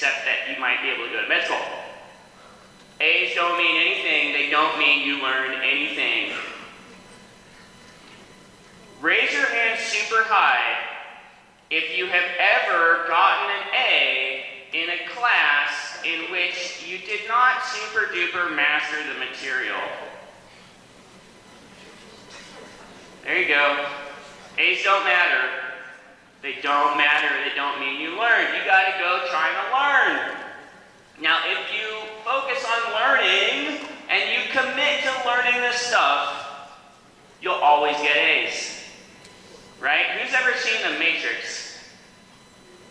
except that you might be able to go to med school. A's don't mean anything. They don't mean you learned anything. Raise your hand super high if you have ever gotten an A in a class in which you did not super duper master the material. There you go. A's don't matter. They don't matter. They don't mean you learned. You got to go trying to learn. Now, if you focus on learning and you commit to learning this stuff, you'll always get A's. Right? Who's ever seen The Matrix?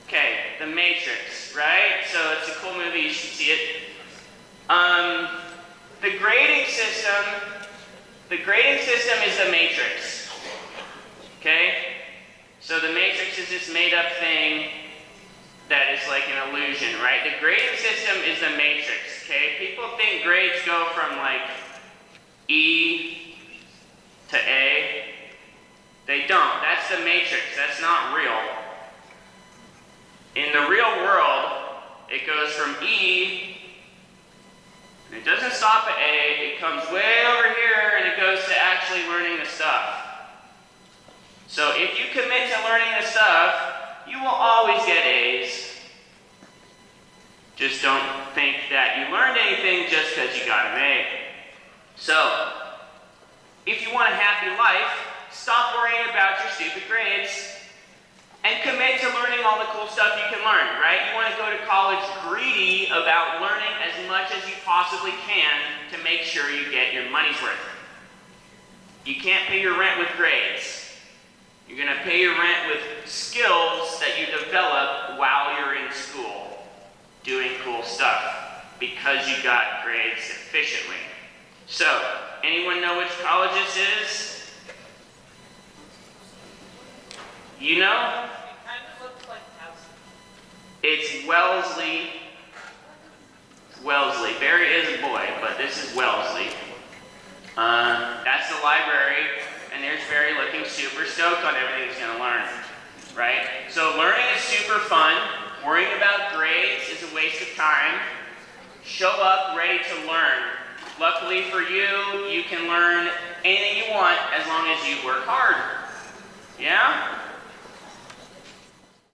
Okay, The Matrix, right? So it's a cool movie, you should see it. The grading system is The Matrix. Okay? So The Matrix is this made-up thing that is like an illusion, right? The grading system is The Matrix, okay? People think grades go from like E to A. They don't. That's The Matrix. That's not real. In the real world, it goes from E, and it doesn't stop at A. It comes way over here, and it goes to actually learning the stuff. So if you commit to learning the stuff, you will always get A's. Just don't think that you learned anything just because you got an A. So, if you want a happy life, stop worrying about your stupid grades and commit to learning all the cool stuff you can learn, right? You want to go to college greedy about learning as much as you possibly can to make sure you get your money's worth. You can't pay your rent with grades. You're going to pay your rent with skills that you develop while you're in school, doing cool stuff, because you got grades efficiently. So, anyone know which college this is? You know? It kind of looks like Towson. It's Wellesley. It's Wellesley. Barry is a boy, but this is Wellesley. That's the library, and there's Barry looking super stoked on everything he's going to learn, right? So learning is super fun. Worrying about grades is a waste of time. Show up ready to learn. Luckily for you, you can learn anything you want as long as you work hard. Yeah?